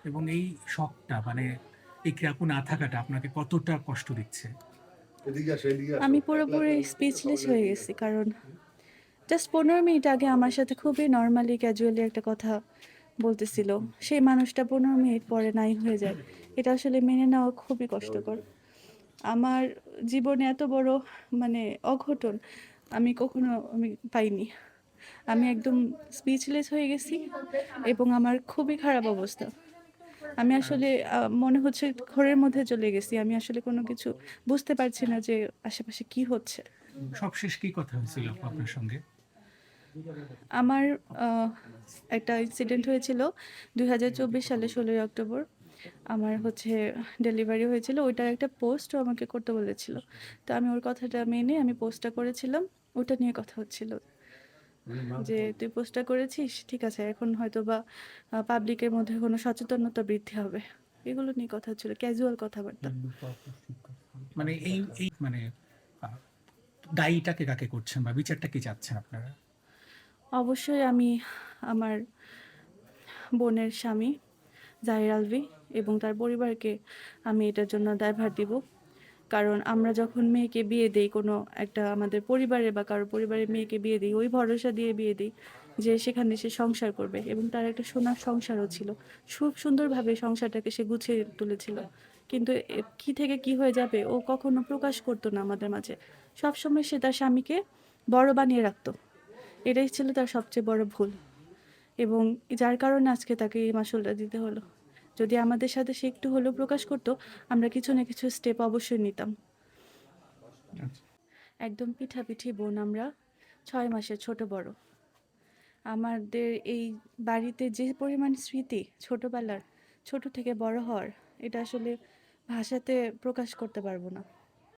এবং এই শখটা মানে এই ক্রিয়াপু না থাকাটা আপনাকে কতটা কষ্ট দিচ্ছে? আমি পুরোপুরি স্পিচলেস হয়ে গেছি। কারণ জাস্ট ১৫ মিনিট আগে আমার সাথে খুবই নরমালি ক্যাজুয়ালি একটা কথা বলতেছিল। সেই মানুষটা ১৫ মিনিট পরে নাই হয়ে যায়। এটা আসলে মেনে নেওয়া খুবই কষ্টকর। আমার জীবনে এত বড় মানে অঘটন আমি কখনো পাইনি। আমি একদম স্পিচলেস হয়ে গেছি এবং আমার খুবই খারাপ অবস্থা। আমি আসলে মনে হচ্ছে ঘোরের মধ্যে চলে গেছি। আমি আসলে কোনো কিছু বুঝতে পারছি না যে আশেপাশে কি হচ্ছে। সবশেষ কি কথা হয়েছিল আপনার সঙ্গে? আমার আ একটা ইনসিডেন্ট হয়েছিল ২০২৪ সালে ১৬ই অক্টোবর। আমার হচ্ছে ডেলিভারি হয়েছিল। ওইটার একটা পোস্টও আমাকে করতে বলেছিল। তো আমি ওর কথাটা মেনে আমি পোস্টটা করেছিলাম। ওটা নিয়ে কথা হচ্ছিল। যে তুই পোস্টটা করেছিস, ঠিক আছে। এখন হয়তোবা পাবলিকের মধ্যে কোনো সচেতনতা বৃদ্ধি হবে। এগুলো নিয়ে কথা হচ্ছিল। ক্যাজুয়াল কথাবার্তা। মানে এই মানে আ দায়ীটাকে কাকে করছেন বা বিচারটা কি চাচ্ছেন আপনারা? অবশ্যই আমি আমার বোনের স্বামী জাহির আলভী এবং তার পরিবারকে আমি এটার জন্য দায়ভার দিব। কারণ আমরা যখন মেয়েকে বিয়ে দেই কোনো একটা আমাদের পরিবারে বা কারো পরিবারের মেয়েকে বিয়ে দিই, ওই ভরসা দিয়ে বিয়ে দিই যে সেখানে সে সংসার করবে এবং তার একটা সোনার সংসারও ছিল। খুব সুন্দরভাবে সংসারটাকে সে গুছিয়ে তুলেছিল। কিন্তু কি থেকে কি হয়ে যাবে ও কখনো প্রকাশ করতো না আমাদের মাঝে। সবসময় সে তার স্বামীকে বড় বানিয়ে রাখতো। এটাই ছিল তার সবচেয়ে বড় ভুল এবং যার কারণে আজকে তাকে এই মাসুলটা দিতে হলো। যদি আমাদের সাথে সে একটু হলেও প্রকাশ করতো, আমরা কিছু না কিছু স্টেপ অবশ্যই নিতাম। আচ্ছা। একদম পিঠাপিঠি বোন আমরা, ৬ মাসের ছোট বড়। আমাদের এই বাড়িতে যে পরিমাণ স্মৃতি ছোটবেলার, ছোট থেকে বড় হওয়ার, এটা আসলে ভাষাতে প্রকাশ করতে পারবো না।